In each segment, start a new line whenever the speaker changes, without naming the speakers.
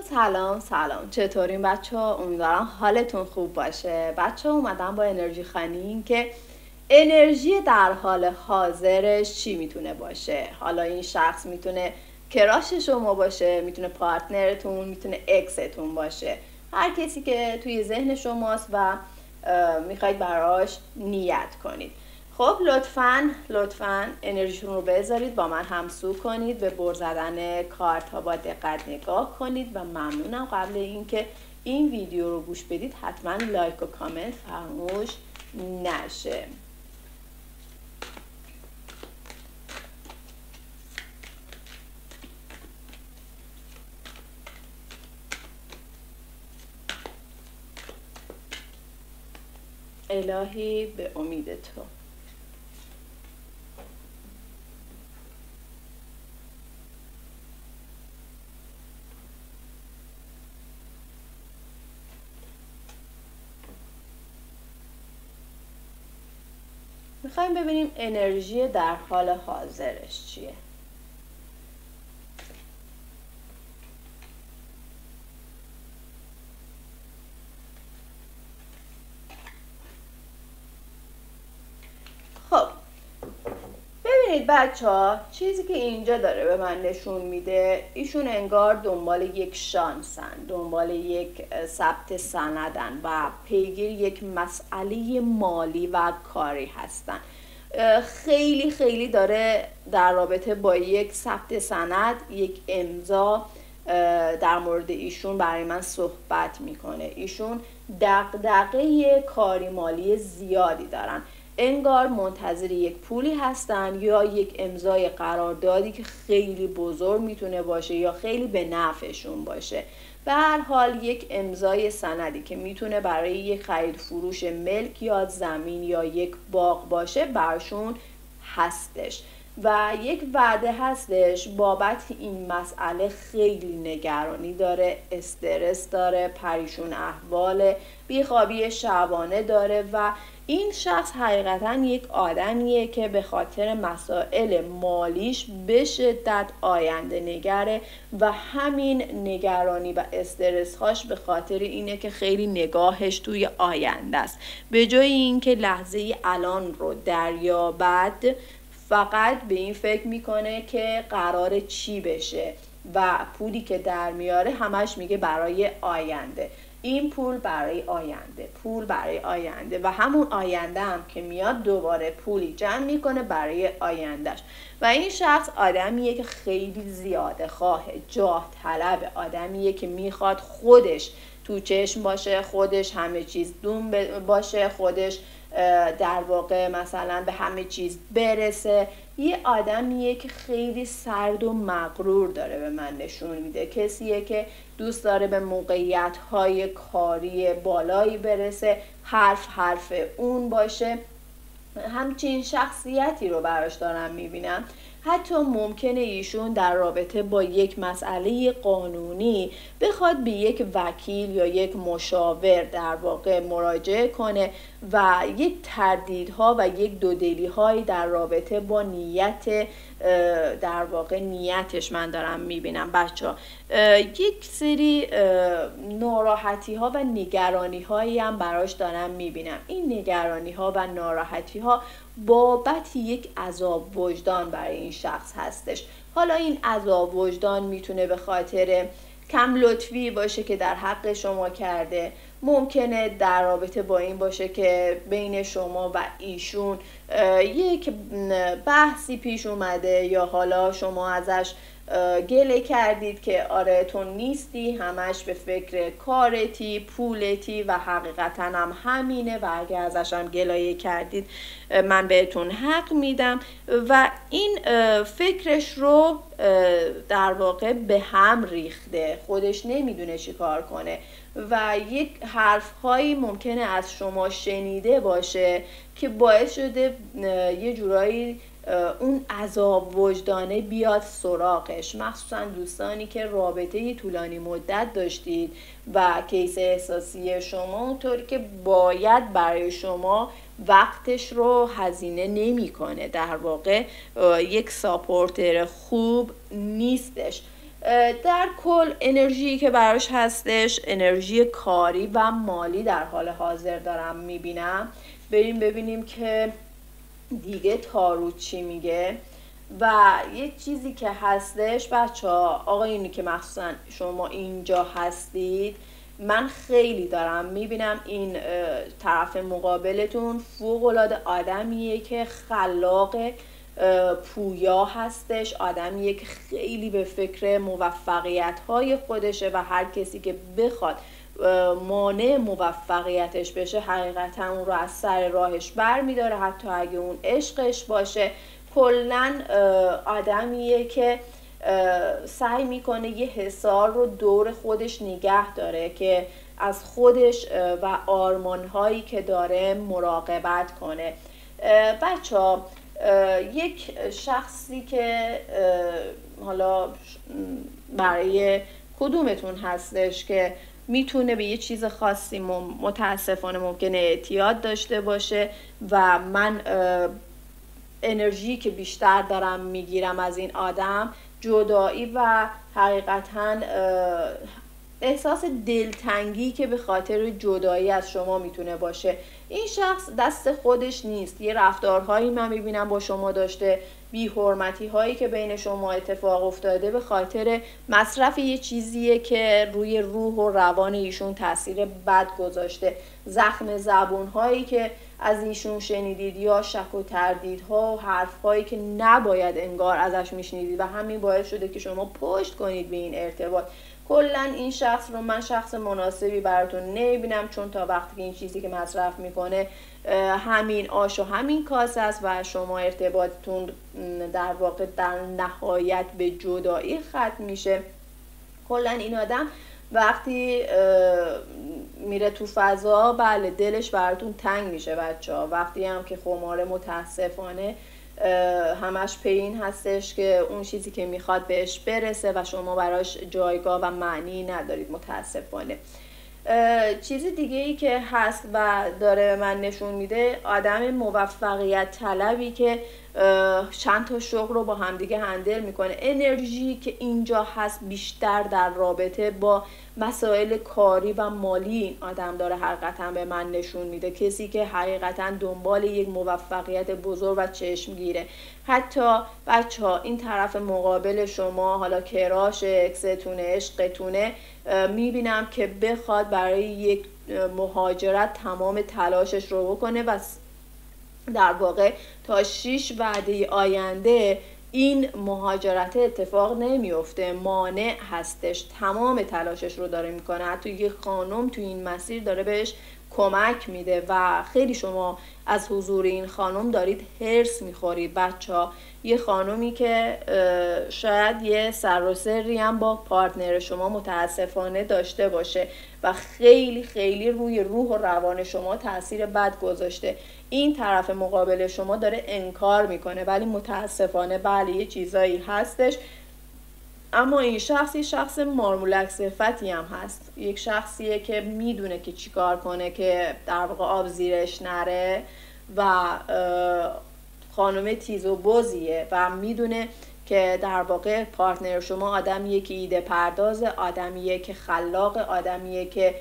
سلام چطورین بچه ها؟ امیدوارم حالتون خوب باشه. بچه ها اومدم با انرژی خانی که انرژی در حال حاضرش چی میتونه باشه. حالا این شخص میتونه کراش شما باشه، میتونه پارتنرتون، میتونه اکستون باشه، هر کسی که توی ذهن شماست و میخواید براش نیت کنید. خب لطفاً انرژیتون رو بذارید، با من همسو کنید، به بر زدن کارت ها با دقت نگاه کنید و ممنونم قبل اینکه این ویدیو رو گوش بدید حتما لایک و کامنت فراموش نشه. الهی به امید تو. میخوایم ببینیم انرژی در حال حاضرش چیه. خب ببینید بچه ها، چیزی که اینجا داره به من نشون میده، ایشون انگار دنبال یک شانسن، دنبال یک ثبت سندن و پیگیر یک مسئله مالی و کاری هستن. خیلی داره در رابطه با یک ثبت سند، یک امضا در مورد ایشون برای من صحبت میکنه. ایشون دغدغه کاری مالی زیادی دارن، انگار منتظر یک پولی هستن یا یک امضای قراردادی که خیلی بزرگ میتونه باشه یا خیلی به نفعشون باشه. به هر حال یک امضای سندی که میتونه برای یک خرید فروش ملک یا زمین یا یک باغ باشه برشون هستش و یک وعده هستش. بابت این مسئله خیلی نگرانی داره، استرس داره، پریشون احوال، بیخوابی شبانه داره و این شخص حقیقتا یک آدمیه که به خاطر مسائل مالیش به شدت آینده نگره و همین نگرانی و استرس هاش به خاطر اینه که خیلی نگاهش توی آینده است. به جای اینکه لحظه الان رو دریابد، فقط به این فکر میکنه که قرار چی بشه و پولی که در میاره همش میگه برای آینده. این پول برای آینده و همون آینده هم که میاد دوباره پولی جمع میکنه برای آیندهش. و این شخص آدمیه که خیلی زیاده خواه، جاه طلب، آدمیه که میخواد خودش تو چشم باشه، خودش همه چیز دوم باشه، خودش در واقع مثلا به همه چیز برسه. یه آدمیه که خیلی سرد و مغرور داره به من نشون میده. کسیه که دوست داره به موقعیت‌های کاری بالایی برسه، حرف اون باشه. همچین شخصیتی رو براش دارم میبینم. حتی ممکنه ایشون در رابطه با یک مسئله قانونی بخواد به یک وکیل یا یک مشاور در واقع مراجعه کنه و یک تردیدها و یک دودلی‌هایی در رابطه با نیت در واقع نیتش من دارم میبینم. بچه‌ها یک سری ناراحتی ها و نگرانی هایی هم براش دارم میبینم. این نگرانی ها و ناراحتی ها بابت یک عذاب وجدان برای این شخص هستش. حالا این عذاب وجدان میتونه به خاطر کم لطفی باشه که در حق شما کرده، ممکنه در رابطه با این باشه که بین شما و ایشون یک بحثی پیش اومده یا حالا شما ازش گله کردید که آره تو نیستی، همش به فکر کارتی، پولتی و حقیقتا هم همینه و اگه ازش هم گلایه کردید من بهتون حق میدم و این فکرش رو در واقع به هم ریخته، خودش نمیدونه چی کار کنه و یک حرفهایی ممکنه از شما شنیده باشه که باعث شده یه جورایی اون عذاب وجدانه بیاد سراغش، مخصوصا دوستانی که رابطه طولانی مدت داشتید و کیس احساسی شما اونطوری که باید برای شما وقتش رو هزینه نمیکنه، در واقع یک ساپورتر خوب نیستش. در کل انرژی که براش هستش انرژی کاری و مالی در حال حاضر دارم میبینم. بریم ببینیم که دیگه تاروت چی میگه. و یه چیزی که هستش بچه ها، آقایونی که مخصوصا شما اینجا هستید، من خیلی دارم میبینم این طرف مقابلتون فوق‌العاده آدمیه که خلاق، پویا هستش، آدمیه که خیلی به فکر موفقیت های خودشه و هر کسی که بخواد مانع موفقیتش بشه حقیقتا اون رو از سر راهش بر میداره، حتی اگه اون عشقش باشه. کلن آدمیه که سعی میکنه یه حصار رو دور خودش نگه داره که از خودش و آرمانهایی که داره مراقبت کنه. بچه ها، یک شخصی که حالا برای کدومتون هستش که میتونه به یه چیز خاصی متاسفانه ممکنه اعتیاد داشته باشه و من انرژی که بیشتر دارم میگیرم از این آدم جدایی و حقیقتا احساس دلتنگی که به خاطر جدایی از شما میتونه باشه. این شخص دست خودش نیست، یه رفتارهایی من میبینم با شما داشته، بی‌حرمتی هایی که بین شما اتفاق افتاده به خاطر مصرف یه چیزیه که روی روح و روان ایشون تاثیر بد گذاشته. زخم زبون هایی که از ایشون شنیدید یا شک و تردیدها و حرف هایی که نباید انگار ازش میشنیدید و همین باعث شده که شما پشت کنید به این ارتباط. کلا این شخص رو من شخص مناسبی براتون نمیبینم، چون تا وقتی که این چیزی که مصرف میکنه همین آش و همین کاسه است و شما ارتباطتون در واقع در نهایت به جدایی ختم میشه. کلا این آدم وقتی میره تو فضا بله دلش براتون تنگ میشه بچه ها. وقتی هم که خماره متاسفانه همش پین هستش که اون چیزی که میخواد بهش برسه و شما براش جایگاه و معنی ندارید متاسفانه. چیز دیگه ای که هست و داره من نشون میده آدم موفقیت طلبی که چند تا شغل رو با همدیگه هندل میکنه. انرژی که اینجا هست بیشتر در رابطه با مسائل کاری و مالی این آدم داره حقیقتا به من نشون میده. کسی که حقیقتا دنبال یک موفقیت بزرگ و چشمگیره. حتی بچه ها این طرف مقابل شما، حالا کراش اکستونه عشقتونه، میبینم که بخواد برای یک مهاجرت تمام تلاشش رو بکنه و در واقع تا 6 وعده آینده این مهاجرت اتفاق نمیفته، مانع هستش، تمام تلاشش رو داره میکنه. حتی یه خانم تو این مسیر داره بهش کمک میده و خیلی شما از حضور این خانم دارید هرس میخورید بچه ها. یه خانومی که شاید یه سر و سری هم با پارتنر شما متاسفانه داشته باشه و خیلی خیلی روی روح و روان شما تاثیر بد گذاشته. این طرف مقابل شما داره انکار میکنه ولی متاسفانه بله یه چیزایی هستش. اما این شخص مارمولک صفتی هم هست، یک شخصیه که میدونه که چیکار کنه که در واقع آب زیرش نره و خانم تیز و بزیه و میدونه که در واقع پارتنر شما آدمیه که ایده پردازه، آدمیه که خلاق، آدمیه که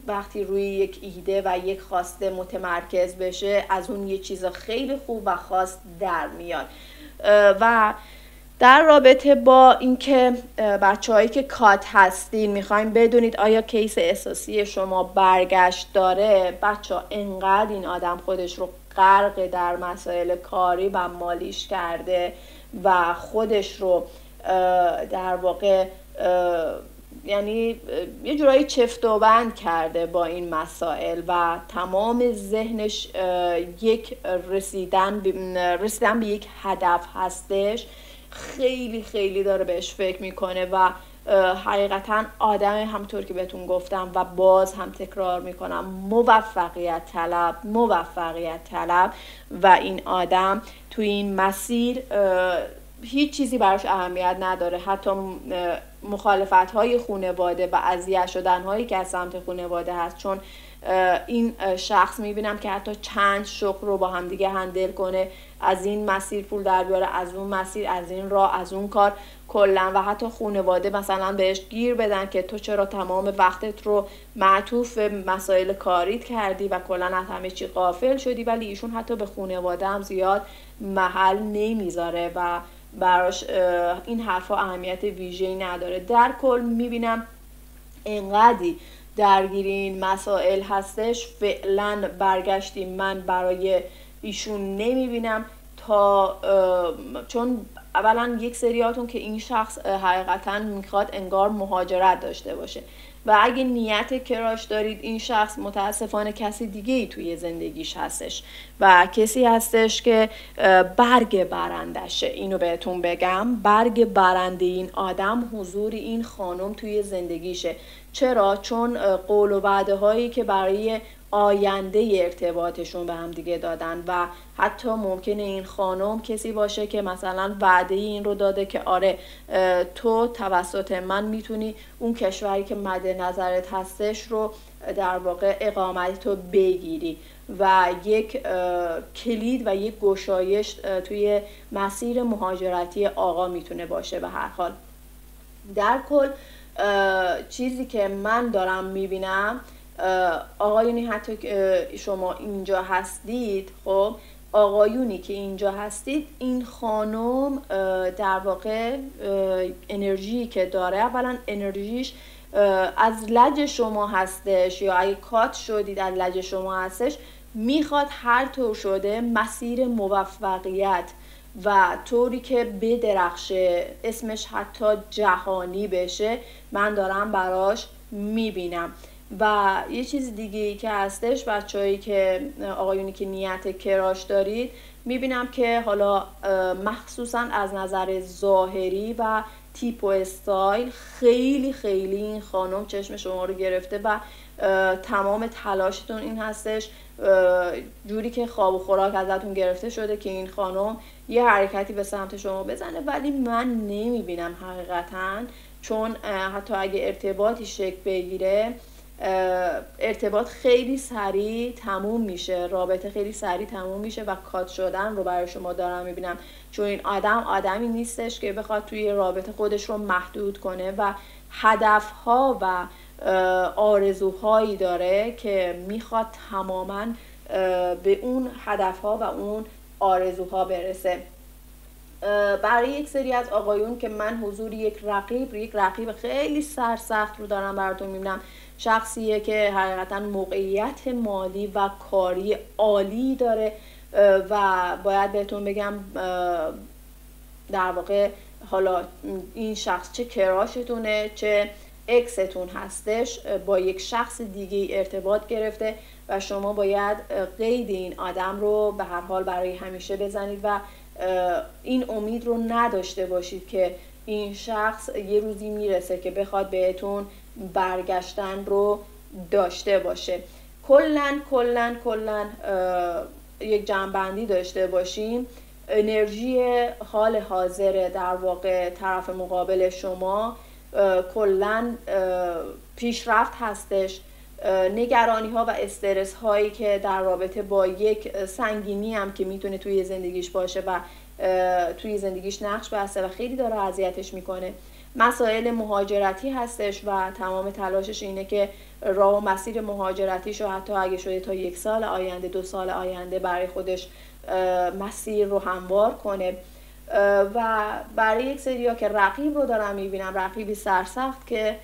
وقتی روی یک ایده و یک خواسته متمرکز بشه از اون یه چیز خیلی خوب و خاص در میاد. و در رابطه با اینکه بچه‌هایی که کات هستین میخوایم بدونید آیا کیس احساسی شما برگشت داره. بچه‌ها انقدر این آدم خودش رو غرق در مسائل کاری و مالیش کرده و خودش رو در واقع یعنی یه جورایی چفت و بند کرده با این مسائل و تمام ذهنش یک رسیدن به یک هدف هستش. خیلی خیلی داره بهش فکر میکنه و حقیقتا آدم همطور که بهتون گفتم و باز هم تکرار میکنم موفقیت طلب و این آدم تو این مسیر هیچ چیزی براش اهمیت نداره. حتی مخالفت های خانواده و اذیت شدن هایی که از سمت خانواده هست، چون این شخص میبینم که حتی چند شغل رو با هم دیگه هندل کنه، از این مسیر پول در بیاره، از اون مسیر، از این راه، از اون کار کلا، و حتی خانواده مثلا بهش گیر بدن که تو چرا تمام وقتت رو معطوف به مسائل کاریت کردی و کلا از همه چی غافل شدی، ولی ایشون حتی به خانواده هم زیاد محل نمیذاره و براش این حرفا اهمیت ویژه‌ای نداره. در کل میبینم انقدی درگیر این مسائل هستش، فعلا برگشتی من برای ایشون نمیبینم، تا چون اولا یک سریاتون که این شخص حقیقتا میخواد انگار مهاجرت داشته باشه و اگه نیت کراش دارید، این شخص متاسفانه کسی دیگه ای توی زندگیش هستش و کسی هستش که برگ برندشه. اینو بهتون بگم، برگ برنده این آدم حضور این خانم توی زندگیشه. چرا؟ چون قول و وعده هایی که برای آینده ارتباطشون به هم دیگه دادن و حتی ممکنه این خانم کسی باشه که مثلا وعده این رو داده که آره تو توسط من میتونی اون کشوری که مد نظرت هستش رو در واقع اقامت رو بگیری و یک کلید و یک گشایش توی مسیر مهاجرتی آقا میتونه باشه. به هر حال در کل چیزی که من دارم میبینم، آقایونی حتی که شما اینجا هستید، خب آقایونی که اینجا هستید، این خانم در واقع انرژی که داره، اولا انرژیش از لج شما هستش، یا اگه کات شدید از لج شما هستش، میخواد هر طور شده مسیر موفقیت و طوری که بدرخشه، اسمش حتی جهانی بشه، من دارم براش میبینم. و یه چیز دیگه ای که هستش، بچه‌هایی که آقایونی که نیت کراش دارید، میبینم که حالا مخصوصا از نظر ظاهری و تیپ و استایل خیلی خیلی این خانم چشم شما رو گرفته و تمام تلاشتون این هستش جوری که خواب و خوراک ازتون گرفته شده که این خانم یه حرکتی به سمت شما بزنه، ولی من نمیبینم حقیقتا، چون حتی اگه ارتباطی شکل بگیره، ارتباط خیلی سریع تموم میشه، رابطه خیلی سریع تموم میشه و کات شدن رو برای شما دارم میبینم، چون این آدمی نیستش که بخواد توی رابطه خودش رو محدود کنه و هدفها و آرزوهایی داره که میخواد تماما به اون هدفها و اون آرزوها برسه. برای یک سری از آقایون که من حضور یک رقیب خیلی سرسخت رو دارم براتون میبینم، شخصیه که حقیقتا موقعیت مالی و کاری عالی داره و باید بهتون بگم در واقع حالا این شخص چه کراشتونه چه اکستون هستش، با یک شخص دیگه ارتباط گرفته و شما باید قید این آدم رو به هر حال برای همیشه بزنید و این امید رو نداشته باشید که این شخص یه روزی میرسه که بخواد بهتون برگشتن رو داشته باشه. کلن یک جمع‌بندی داشته باشیم. انرژی حال حاضر در واقع طرف مقابل شما کلن پیشرفت هستش. نگرانی ها و استرس هایی که در رابطه با یک سنگینی هم که میتونه توی زندگیش باشه و توی زندگیش نقش بسته و خیلی داره اذیتش میکنه، مسائل مهاجرتی هستش و تمام تلاشش اینه که راه و مسیر مهاجرتیش رو حتی اگه شده تا 1 سال آینده 2 سال آینده برای خودش مسیر رو هموار کنه. و برای یک سری ها که رقیب رو دارم میبینم، رقیبی سرسخت که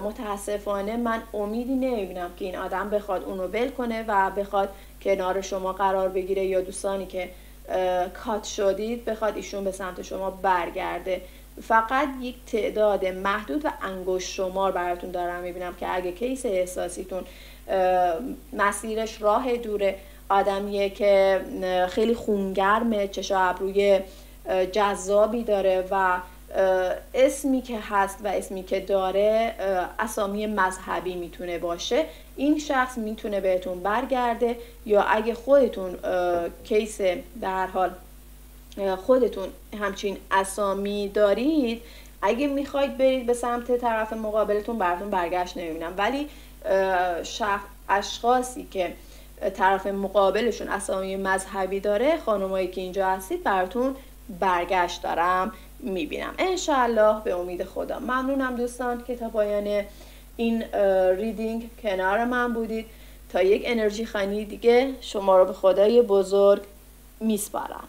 متاسفانه من امیدی نمیبینم که این آدم بخواد اونو ول کنه و بخواد کنار شما قرار بگیره، یا دوستانی که کات شدید بخواد ایشون به سمت شما برگرده. فقط یک تعداد محدود و انگشت شمار براتون دارم میبینم که اگه کیس احساسیتون مسیرش راه دوره، آدمیه که خیلی خونگرمه، چشم ابروی جذابی داره و اسمی که هست و اسمی که داره اسامی مذهبی میتونه باشه، این شخص میتونه بهتون برگرده. یا اگه خودتون کیس در حال خودتون همچین اسامی دارید، اگه میخواید برید به سمت طرف مقابلتون براتون برگشت نمیبینم، ولی اشخاصی که طرف مقابلشون اسامی مذهبی داره، خانمایی که اینجا هستید، براتون برگشت دارم میبینم انشالله به امید خدا. ممنونم دوستان که تا پایان این ریدینگ کنار من بودید. تا یک انرژی خانی دیگه شما رو به خدای بزرگ میسپارم.